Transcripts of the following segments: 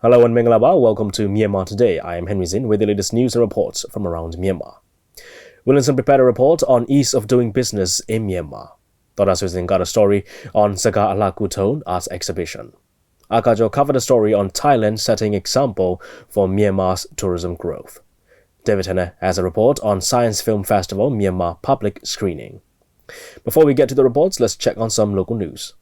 Hello and Mengalaba, welcome to Myanmar Today. I am Henry Zin with the latest news and reports from around Myanmar. Williamson prepared a report on ease of doing business in Myanmar. Dr. Susan got a story on Sagar Ahla Kuhtone Arts Exhibition. Akajo covered a story on Thailand setting example for Myanmar's tourism growth. David Henry has a report on Science Film Festival Myanmar public screening. Before we get to the reports, let's check on some local news.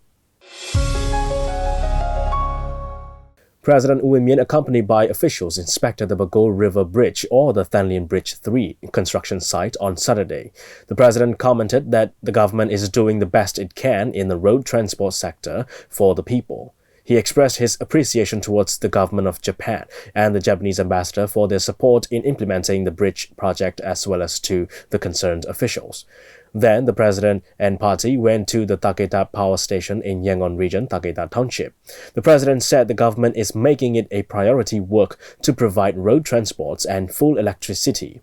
President Win Myint, accompanied by officials, inspected the Bago River Bridge or the Than Lien Bridge 3 construction site on Saturday. The president commented that the government is doing the best it can in the road transport sector for the people. He expressed his appreciation towards the government of Japan and the Japanese ambassador for their support in implementing the bridge project as well as to the concerned officials. Then the president and party went to the Taketa power station in Yangon region, Taketa Township. The president said the government is making it a priority work to provide road transports and full electricity.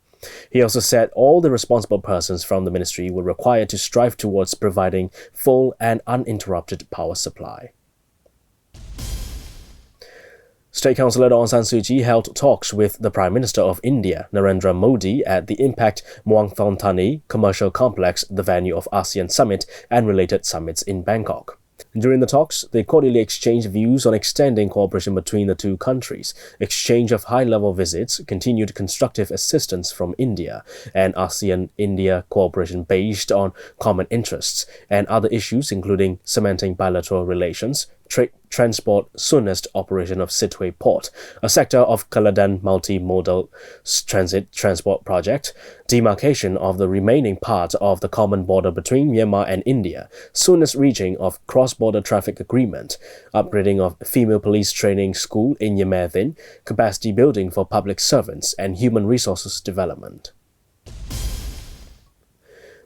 He also said all the responsible persons from the ministry were required to strive towards providing full and uninterrupted power supply. State Councillor Aung San Suu Kyi held talks with the Prime Minister of India, Narendra Modi, at the Impact Muang Thani Commercial Complex, the venue of ASEAN Summit and related summits in Bangkok. During the talks, they cordially exchanged views on extending cooperation between the two countries, exchange of high-level visits, continued constructive assistance from India, and ASEAN-India cooperation based on common interests, and other issues including cementing bilateral relations, transport soonest operation of Sittwe Port, a sector of Kaladan multimodal transit transport project, demarcation of the remaining part of the common border between Myanmar and India, soonest reaching of cross-border traffic agreement, upgrading of female police training school in Yamethin, capacity building for public servants, and human resources development.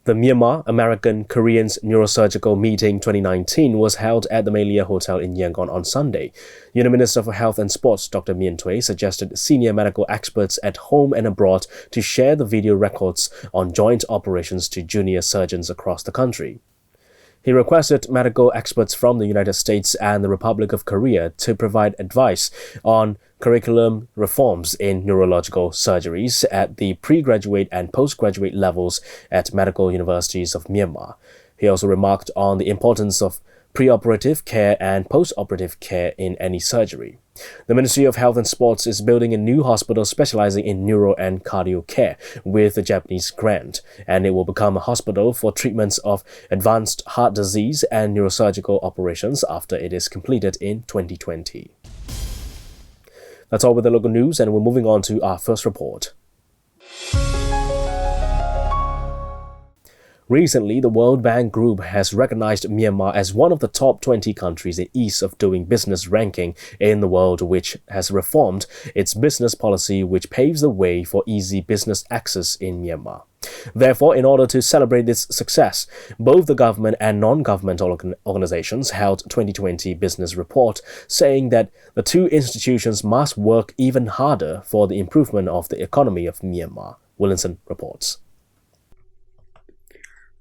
The Myanmar American Koreans Neurosurgical Meeting 2019 was held at the Melia Hotel in Yangon on Sunday. Union Minister for Health and Sports Dr. Myen Tway suggested senior medical experts at home and abroad to share the video records on joint operations to junior surgeons across the country. He requested medical experts from the United States and the Republic of Korea to provide advice on curriculum reforms in neurological surgeries at the pre-graduate and postgraduate levels at medical universities of Myanmar. He also remarked on the importance of preoperative care and postoperative care in any surgery. The Ministry of Health and Sports is building a new hospital specializing in neuro and cardio care with a Japanese grant, and it will become a hospital for treatments of advanced heart disease and neurosurgical operations after it is completed in 2020. That's all with the local news, and we're moving on to our first report. Recently, the World Bank Group has recognized Myanmar as one of the top 20 countries in ease of doing business ranking in the world, which has reformed its business policy, which paves the way for easy business access in Myanmar. Therefore, in order to celebrate this success, both the government and non-governmental organizations held 2020 business report saying that the two institutions must work even harder for the improvement of the economy of Myanmar. Williamson reports.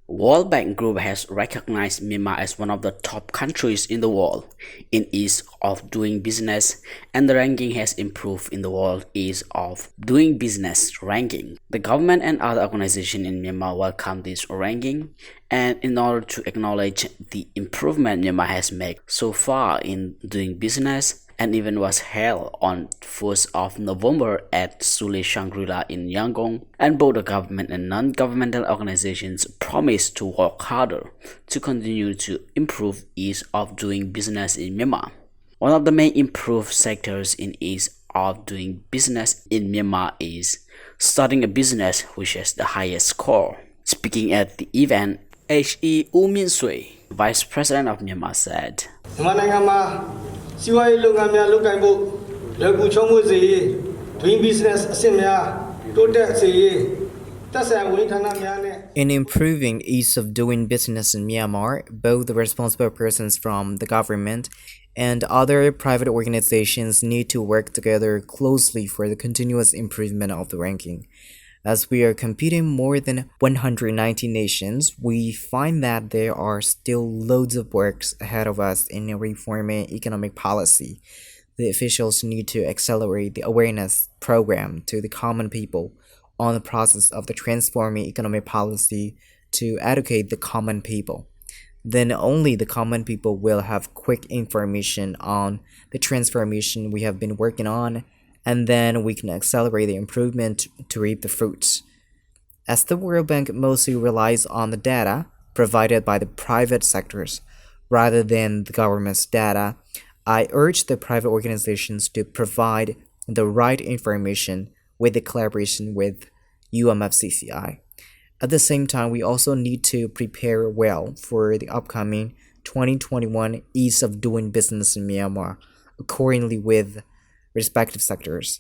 World Bank Group has recognized Myanmar as one of the top countries in the world in ease of doing business, and the ranking has improved in the world ease of doing business ranking. The government and other organizations in Myanmar welcome this ranking, and in order to acknowledge the improvement Myanmar has made so far in doing business, an event was held on 1st of November at Sule Shangri-La in Yangon, and both the government and non-governmental organizations promised to work harder to continue to improve ease of doing business in Myanmar. One of the main improved sectors in ease of doing business in Myanmar is starting a business, which has the highest score. Speaking at the event, H.E. U Min Sui, Vice President of Myanmar, said, doing business in improving ease of doing business in Myanmar, both the responsible persons from the government and other private organizations need to work together closely for the continuous improvement of the ranking. As we are competing more than 190 nations, we find that there are still loads of work ahead of us in reforming economic policy. the officials need to accelerate the awareness program to the common people on the process of the transforming economic policy to educate the common people. Then only the common people will have quick information on the transformation we have been working on, and then we can accelerate the improvement to reap the fruits. As the World Bank mostly relies on the data provided by the private sectors rather than the government's data, I urge the private organizations to provide the right information with the collaboration with UMFCCI. At the same time, we also need to prepare well for the upcoming 2021 Ease of Doing Business in Myanmar, accordingly with respective sectors.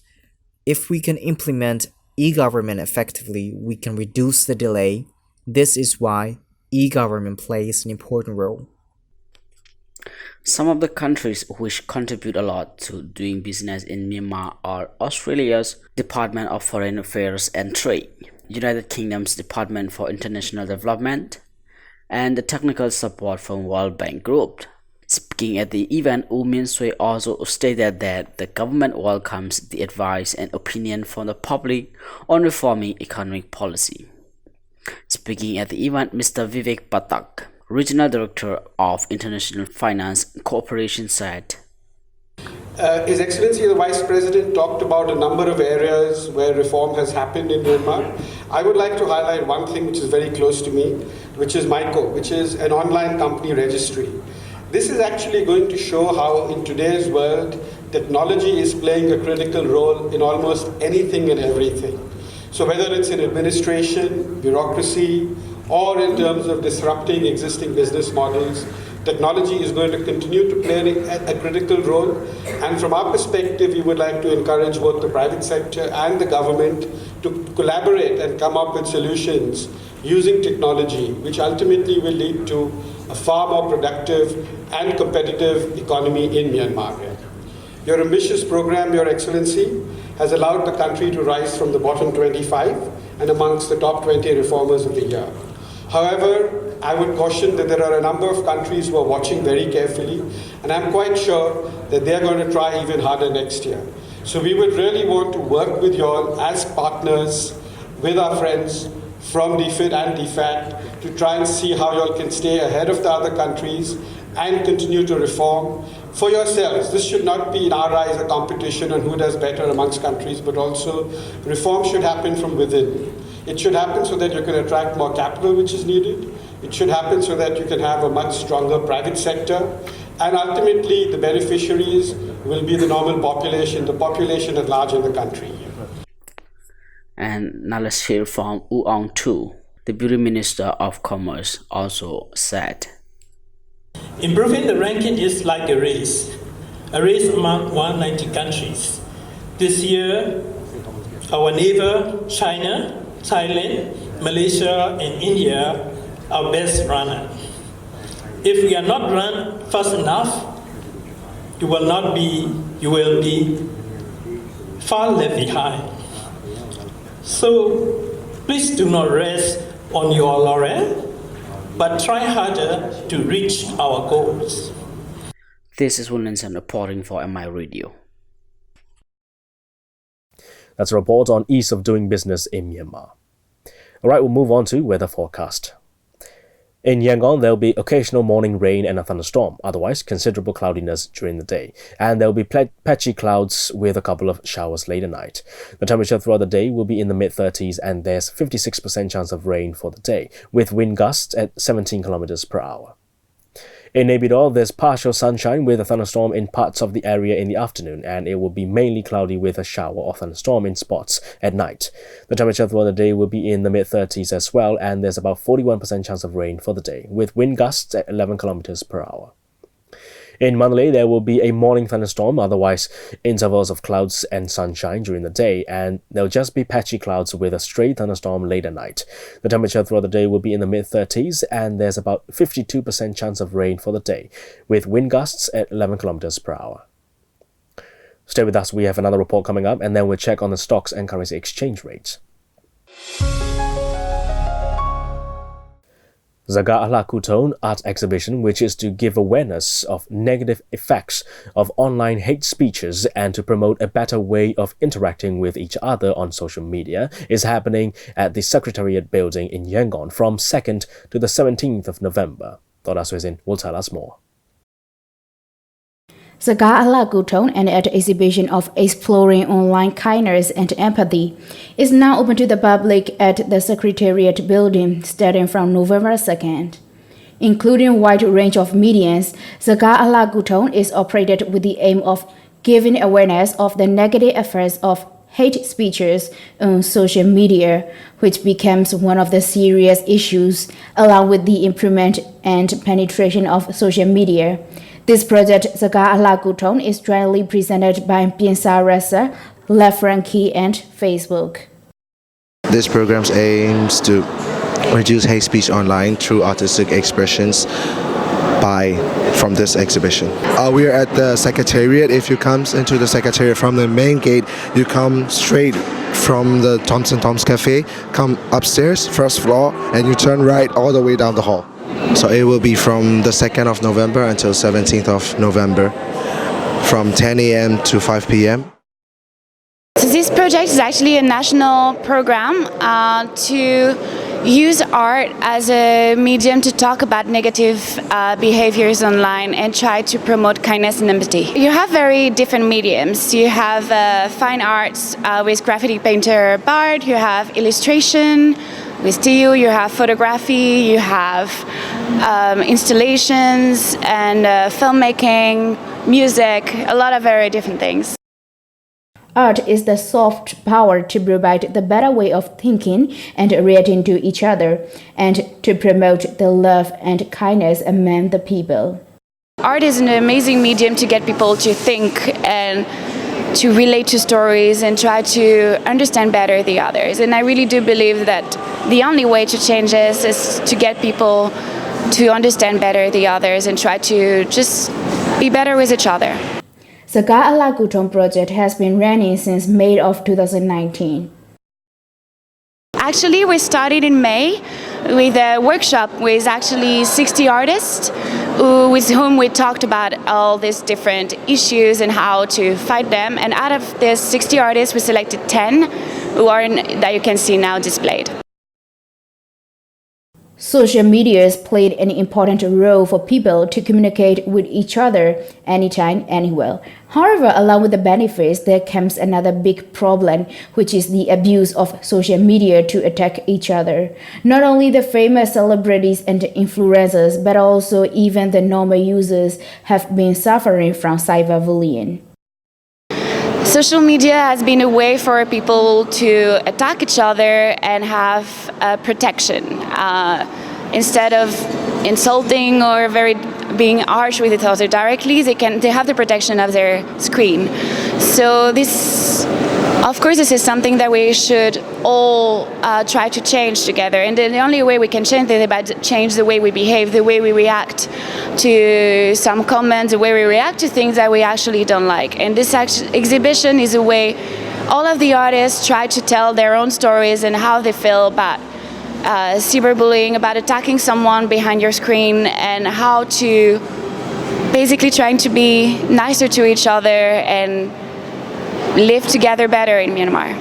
If we can implement e-government effectively, we can reduce the delay. This is why e-government plays an important role. Some of the countries which contribute a lot to doing business in Myanmar are Australia's Department of Foreign Affairs and Trade, United Kingdom's Department for International Development, and the technical support from World Bank Group. Speaking at the event, Wu Min-sui also stated that the government welcomes the advice and opinion from the public on reforming economic policy. Speaking at the event, Mr. Vivek Patak, Regional Director of International Finance Cooperation, said, His Excellency the Vice President talked about a number of areas where reform has happened in Myanmar. I would like to highlight one thing which is very close to me, which is MICO, which is an online company registry. This is actually going to show how in today's world, technology is playing a critical role in almost anything and everything. So whether it's in administration, bureaucracy, or in terms of disrupting existing business models, technology is going to continue to play a critical role. And from our perspective, we would like to encourage both the private sector and the government to collaborate and come up with solutions using technology, which ultimately will lead to a far more productive and competitive economy in Myanmar. Your ambitious program, Your Excellency, has allowed the country to rise from the bottom 25 and amongst the top 20 reformers of the year. However, I would caution that there are a number of countries who are watching very carefully, and I'm quite sure that they're going to try even harder next year. So we would really want to work with you all as partners, with our friends from DFID and DFAT, to try and see how you all can stay ahead of the other countries and continue to reform for yourselves. This should not be in our eyes a competition on who does better amongst countries, but also reform should happen from within. It should happen so that you can attract more capital which is needed. It should happen so that you can have a much stronger private sector. And ultimately, the beneficiaries will be the normal population, the population at large in the country. And now let's hear from Wu Aung-tu, the Deputy Minister of Commerce, also said, Improving the ranking is like a race among 190 countries. This year, our neighbor, China, Thailand, Malaysia, and India are best runner. If we are not run fast enough, you will be far left behind. So please do not rest on your laurel, but try harder to reach our goals. This is Williamson reporting for MI Radio. That's a report on ease of doing business in Myanmar. All right, we'll move on to weather forecast. In Yangon, there will be occasional morning rain and a thunderstorm, otherwise considerable cloudiness during the day, and there will be patchy clouds with a couple of showers late at night. The temperature throughout the day will be in the mid-30s, and there's 56% chance of rain for the day, with wind gusts at 17 km per hour. In Naypyidaw, there's partial sunshine with a thunderstorm in parts of the area in the afternoon, and it will be mainly cloudy with a shower or thunderstorm in spots at night. The temperature throughout the day will be in the mid-30s as well, and there's about 41% chance of rain for the day, with wind gusts at 11 km per hour. In Mandalay, there will be a morning thunderstorm, otherwise intervals of clouds and sunshine during the day, and there'll just be patchy clouds with a stray thunderstorm late at night. The temperature throughout the day will be in the mid-30s, and there's about 52% chance of rain for the day, with wind gusts at 11 km per hour. Stay with us, we have another report coming up, and then we'll check on the stocks and currency exchange rates. Sagar Ahla Kuhtone art exhibition, which is to give awareness of negative effects of online hate speeches and to promote a better way of interacting with each other on social media, is happening at the Secretariat building in Yangon from 2nd to the 17th of November. DJ Henry Zin will tell us more. Sagar Ahla Kuhtone, an art exhibition of exploring online kindness and empathy, is now open to the public at the Secretariat building starting from November 2nd. Including a wide range of mediums, Sagar Ahla Kuhtone is operated with the aim of giving awareness of the negative effects of hate speeches on social media, which becomes one of the serious issues along with the improvement and penetration of social media. This project, Sagar Ahla Kuhtone, is jointly presented by Piensa Rasa, La Frankie, and Facebook. This program aims to reduce hate speech online through artistic expressions from this exhibition. We are at the Secretariat. If you come into the Secretariat from the main gate, you come straight from the Thompson Tom's Cafe, come upstairs, first floor, and you turn right all the way down the hall. So it will be from the 2nd of November until 17th of November, from 10 a.m. to 5 p.m. So this project is actually a national program to use art as a medium to talk about negative behaviors online and try to promote kindness and empathy. You have very different mediums. You have fine arts with graffiti painter Bard, you have illustration with steel, you have photography, you have installations and filmmaking, music, a lot of very different things. Art is the soft power to provide the better way of thinking and reacting to each other, and to promote the love and kindness among the people. Art is an amazing medium to get people to think and to relate to stories and try to understand better the others. And I really do believe that the only way to change this is to get people to understand better the others and try to just be better with each other. Sagar Ahla Kuhtone project has been running since May of 2019. Actually, we started in May with a workshop with actually 60 artists with whom we talked about all these different issues and how to fight them. And out of these 60 artists, we selected 10 that you can see now displayed. Social media has played an important role for people to communicate with each other anytime, anywhere. However, along with the benefits, there comes another big problem, which is the abuse of social media to attack each other. Not only the famous celebrities and influencers, but also even the normal users have been suffering from cyberbullying. Social media has been a way for people to attack each other and have protection. Instead of insulting or being harsh with each other directly, they have the protection of their screen. So this, of course, this is something that we should all try to change together. And the only way we can change it is to change the way we behave, the way we react to some comments, the way we react to things that we actually don't like. And this exhibition is a way all of the artists try to tell their own stories and how they feel about cyberbullying, about attacking someone behind your screen, and how to basically trying to be nicer to each other and live together better in Myanmar.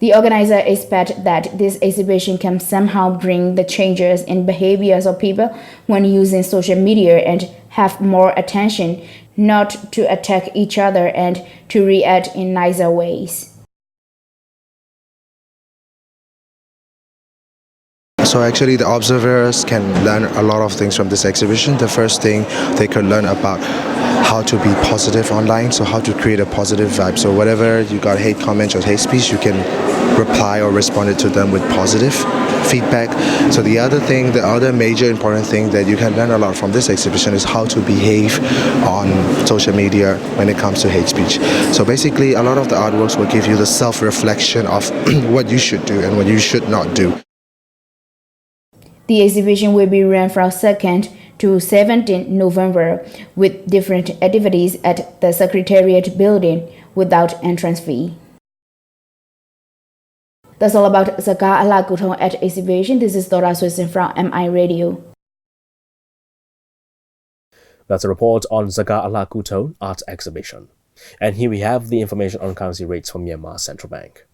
The organizer expects that this exhibition can somehow bring the changes in behaviors of people when using social media and have more attention not to attack each other and to react in nicer ways. So actually the observers can learn a lot of things from this exhibition. The first thing they could learn about how to be positive online, so how to create a positive vibe. So whatever you got hate comments or hate speech, you can reply or respond to them with positive feedback. So the other major important thing that you can learn a lot from this exhibition is how to behave on social media when it comes to hate speech. So basically a lot of the artworks will give you the self-reflection of what you should do and what you should not do. The exhibition will be run from 2nd to 17th November with different activities at the Secretariat building without entrance fee. That's all about Sagar, Ahla, Kuhtone at exhibition. This is Dora Switson from MI Radio. That's a report on Sagar, Ahla, Kuhtone art exhibition. And here we have the information on currency rates from Myanmar Central Bank.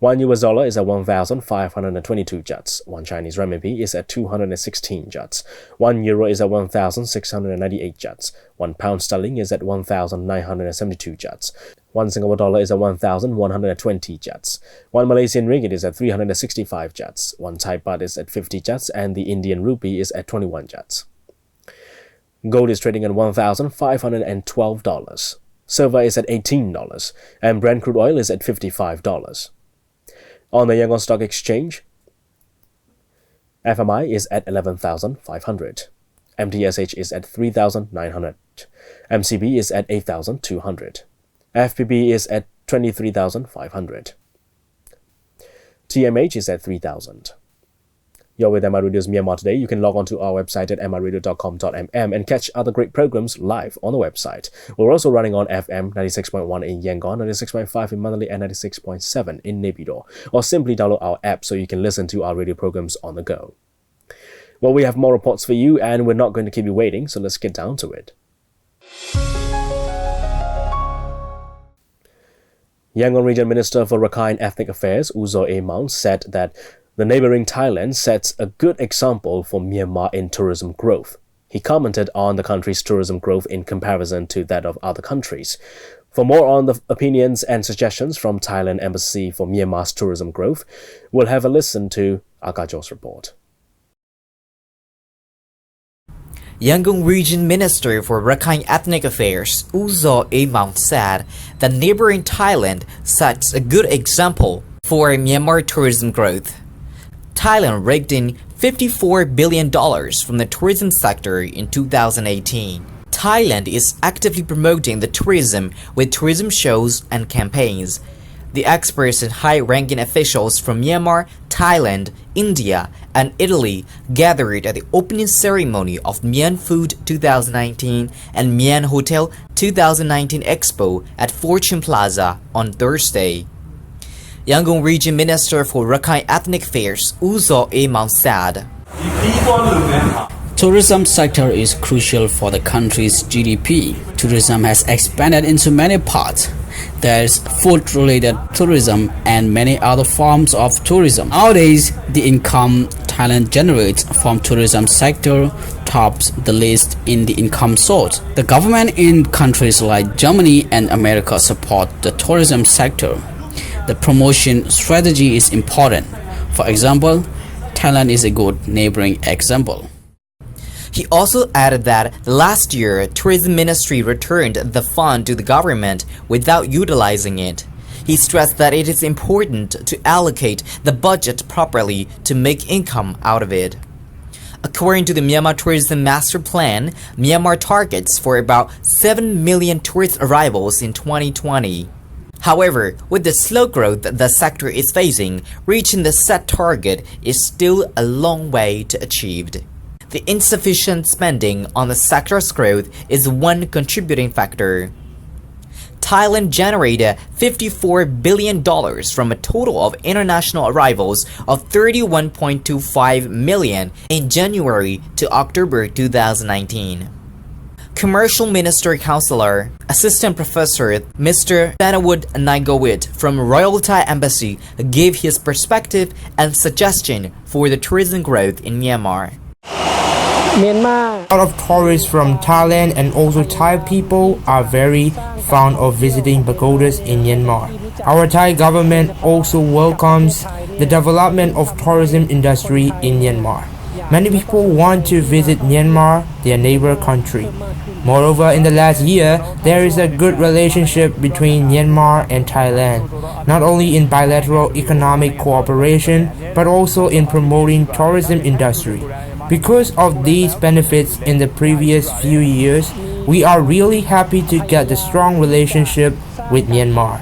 $1 is at 1,522 Jats. 1 Chinese renminbi is at 216 Jats. 1 euro is at 1,698 Jats. 1 pound sterling is at 1,972 Jats. 1 Singapore dollar is at 1,120 Jats. 1 Malaysian ringgit is at 365 Jats. 1 Thai baht is at 50 Jats, and the Indian rupee is at 21 Jats. Gold is trading at $1,512. Silver is at $18, and Brent crude oil is at $55. On the Yangon Stock Exchange, FMI is at 11,500. MTSH is at 3,900. MCB is at 8,200. FPB is at 23,500. TMH is at 3,000. You're with MI Radio's Myanmar Today. You can log on to our website at miradio.com.mm and catch other great programs live on the website. We're also running on FM 96.1 in Yangon, 96.5 in Manali, and 96.7 in Naypyidaw. Or simply download our app so you can listen to our radio programs on the go. Well, we have more reports for you, and we're not going to keep you waiting, so let's get down to it. Yangon Region Minister for Rakhine Ethnic Affairs, Uzo A. Mount, said that the neighboring Thailand sets a good example for Myanmar in tourism growth. He commented on the country's tourism growth in comparison to that of other countries. For more on the opinions and suggestions from Thailand Embassy for Myanmar's tourism growth, we'll have a listen to Akajo's report. Yangon Region Minister for Rakhine Ethnic Affairs, Uzo A. Mount, said that neighboring Thailand sets a good example for Myanmar tourism growth. Thailand raked in $54 billion from the tourism sector in 2018. Thailand is actively promoting the tourism with tourism shows and campaigns. The experts and high-ranking officials from Myanmar, Thailand, India, and Italy gathered at the opening ceremony of Myan Food 2019 and Myan Hotel 2019 Expo at Fortune Plaza on Thursday. Yangon Region Minister for Rakhine Ethnic Affairs, Uzo A. Mount, said, Tourism sector is crucial for the country's GDP. Tourism has expanded into many parts. There's food-related tourism and many other forms of tourism. Nowadays, the income Thailand generates from tourism sector tops the list in the income source. The government in countries like Germany and America support the tourism sector. The promotion strategy is important. For example, Thailand is a good neighboring example. He also added that last year, Tourism Ministry returned the fund to the government without utilizing it. He stressed that it is important to allocate the budget properly to make income out of it. According to the Myanmar Tourism Master Plan, Myanmar targets for about 7 million tourist arrivals in 2020. However, with the slow growth the sector is facing, reaching the set target is still a long way to achieved. The insufficient spending on the sector's growth is one contributing factor. Thailand generated $54 billion from a total of international arrivals of 31.25 million in January to October 2019. Commercial Minister Councillor, Assistant Professor Mr. Thanawut Naigawit from Royal Thai Embassy gave his perspective and suggestion for the tourism growth in Myanmar. A lot of tourists from Thailand and also Thai people are very fond of visiting pagodas in Myanmar. Our Thai government also welcomes the development of tourism industry in Myanmar. Many people want to visit Myanmar, their neighbor country. Moreover, in the last year, there is a good relationship between Myanmar and Thailand, not only in bilateral economic cooperation, but also in promoting tourism industry. Because of these benefits in the previous few years, we are really happy to get the strong relationship with Myanmar.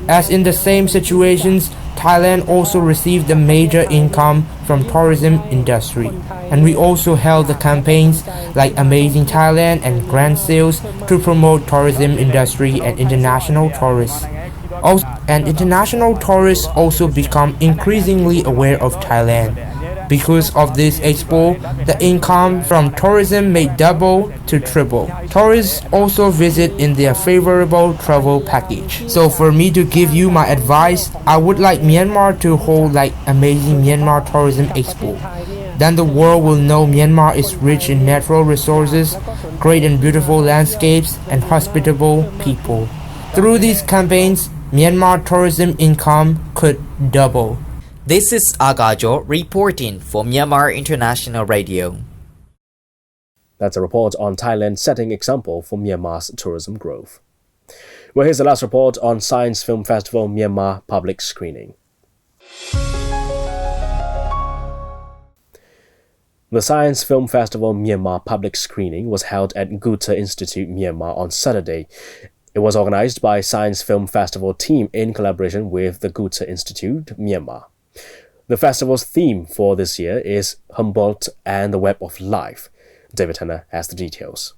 As in the same situations, Thailand also received a major income from tourism industry, and we also held the campaigns like Amazing Thailand and Grand Sales to promote tourism industry and international tourists. And international tourists also become increasingly aware of Thailand. Because of this expo, the income from tourism may double to triple. Tourists also visit in their favorable travel package. So for me to give you my advice, I would like Myanmar to hold like amazing Myanmar Tourism Expo. Then the world will know Myanmar is rich in natural resources, great and beautiful landscapes, and hospitable people. Through these campaigns, Myanmar tourism income could double. This is Agajo reporting for Myanmar International Radio. That's a report on Thailand setting example for Myanmar's tourism growth. Well, here's the last report on Science Film Festival Myanmar public screening. The Science Film Festival Myanmar public screening was held at Kuhtone Institute, Myanmar on Saturday. It was organized by Science Film Festival team in collaboration with the Kuhtone Institute, Myanmar. The festival's theme for this year is Humboldt and the Web of Life. David Henry has the details.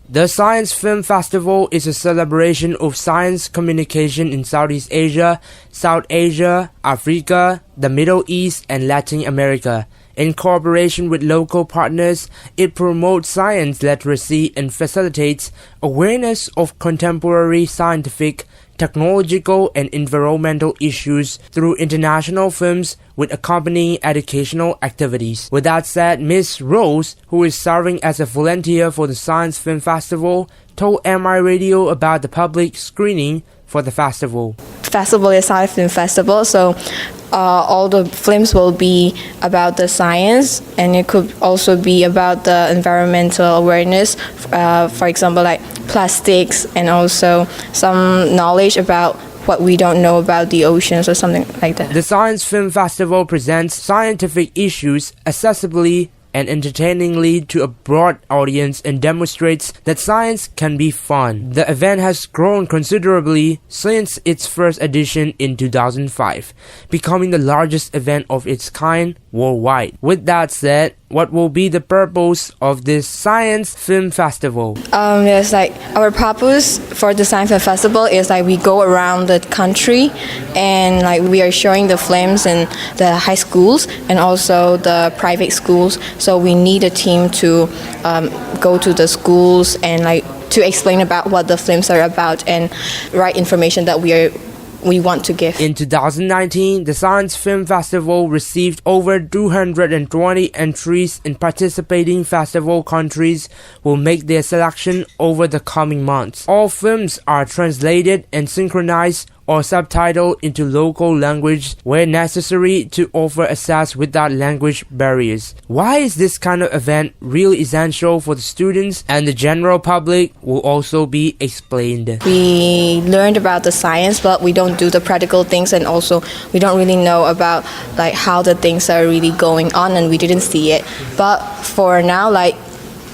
The Science Film Festival is a celebration of science communication in Southeast Asia, South Asia, Africa, the Middle East, and Latin America. In cooperation with local partners, it promotes science literacy and facilitates awareness of contemporary scientific, technological, and environmental issues through international films with accompanying educational activities. With that said, Ms. Rose, who is serving as a volunteer for the Science Film Festival, told MI Radio about the public screening for the festival. Festival is Science Film Festival, so all the films will be about the science, and it could also be about the environmental awareness, for example like plastics, and also some knowledge about what we don't know about the oceans or something like that. The Science Film Festival presents scientific issues accessibly and entertainingly to a broad audience and demonstrates that science can be fun. The event has grown considerably since its first edition in 2005, becoming the largest event of its kind worldwide. With that said, what will be the purpose of this Science Film Festival? Yes, like our purpose for the Science Film Festival is like we go around the country and like we are showing the films in the high schools and also the private schools. So we need a team to go to the schools and like to explain about what the films are about and write information that we want to give. In 2019, the Science Film Festival received over 220 entries in participating festival countries will make their selection over the coming months. All films are translated and synchronized or subtitled into local language where necessary to offer access without language barriers. Why is this kind of event really essential for the students and the general public will also be explained. We learned about the science, but we don't do the practical things, and also we don't really know about like how the things are really going on, and we didn't see it. But for now, like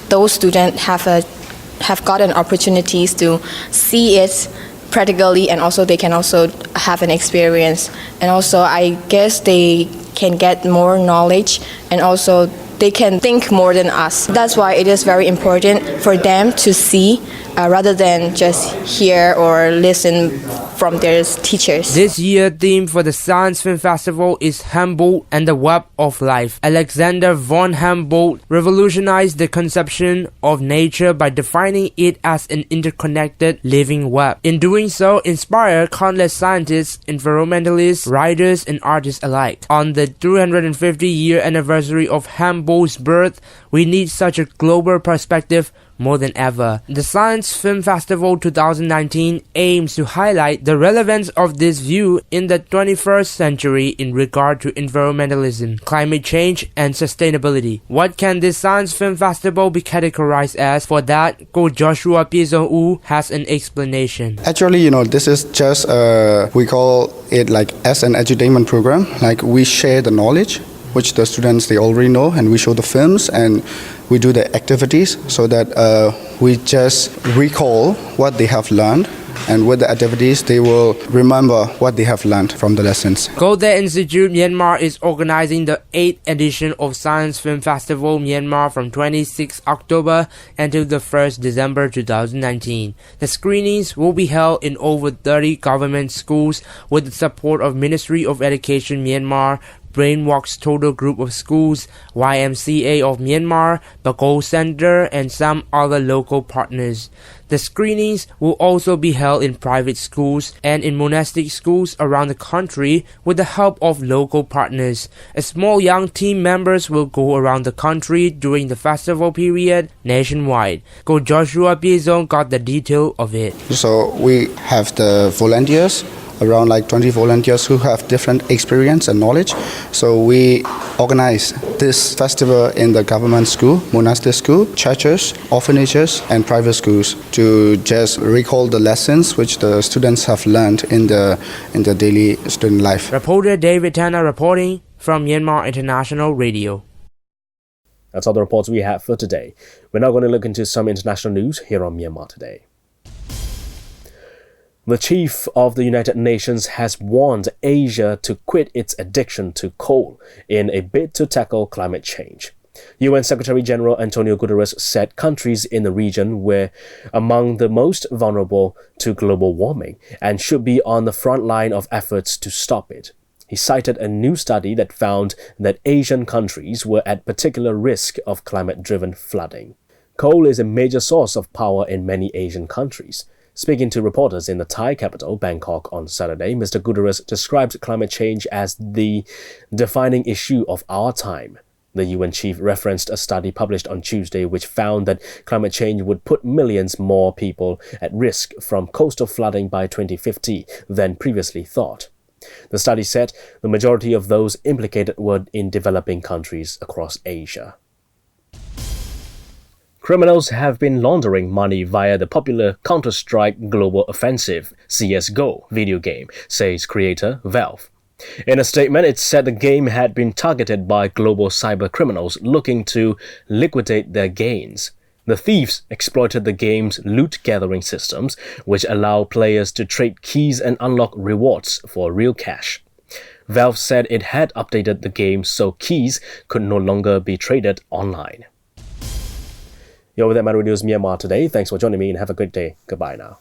those students have gotten opportunities to see it practically, and also they can also have an experience, and also I guess they can get more knowledge, and also they can think more than us. That's why it is very important for them to see rather than just hear or listen from their teachers. This year's theme for the Science Film Festival is Humboldt and the Web of Life. Alexander von Humboldt revolutionized the conception of nature by defining it as an interconnected living web. In doing so, inspired countless scientists, environmentalists, writers, and artists alike. On the 250-year anniversary of Humboldt's birth, we need such a global perspective more than ever. The Science Film Festival 2019 aims to highlight the relevance of this view in the 21st century in regard to environmentalism, climate change, and sustainability. What can this Science Film Festival be categorized as? For that, Go Joshua Piezong-U has an explanation. Actually, this is just, we call it like as an edutainment program. Like we share the knowledge which the students they already know, and we show the films and we do the activities so that we just recall what they have learned And with the activities, they will remember what they have learned from the lessons. Kuhtone Institute Myanmar is organizing the 8th edition of Science Film Festival Myanmar from 26 October until the 1st December 2019. The screenings will be held in over 30 government schools with the support of Ministry of Education Myanmar, Brainwalk's Total Group of Schools, YMCA of Myanmar, Bago Center, and some other local partners. The screenings will also be held in private schools and in monastic schools around the country with the help of local partners. A small young team members will go around the country during the festival period nationwide. Go Joshua Piezon got the detail of it. So we have the volunteers, around like 20 volunteers who have different experience and knowledge. So we organize this festival in the government school, monastic school, churches, orphanages, and private schools to just recall the lessons which the students have learned in the daily student life. Reporter David Tanner reporting from Myanmar International Radio. That's all the reports we have for today. We're now going to look into some international news here on Myanmar Today. The chief of the United Nations has warned Asia to quit its addiction to coal in a bid to tackle climate change. UN Secretary-General Antonio Guterres said countries in the region were among the most vulnerable to global warming and should be on the front line of efforts to stop it. He cited a new study that found that Asian countries were at particular risk of climate-driven flooding. Coal is a major source of power in many Asian countries. Speaking to reporters in the Thai capital, Bangkok, on Saturday, Mr. Guterres described climate change as the defining issue of our time. The UN chief referenced a study published on Tuesday which found that climate change would put millions more people at risk from coastal flooding by 2050 than previously thought. The study said the majority of those implicated were in developing countries across Asia. Criminals have been laundering money via the popular Counter-Strike Global Offensive (CS:GO) video game, says creator Valve. In a statement, it said the game had been targeted by global cyber criminals looking to liquidate their gains. The thieves exploited the game's loot-gathering systems, which allow players to trade keys and unlock rewards for real cash. Valve said it had updated the game so keys could no longer be traded online. You're with Myanmar News Myanmar Today. Thanks for joining me and have a good day. Goodbye now.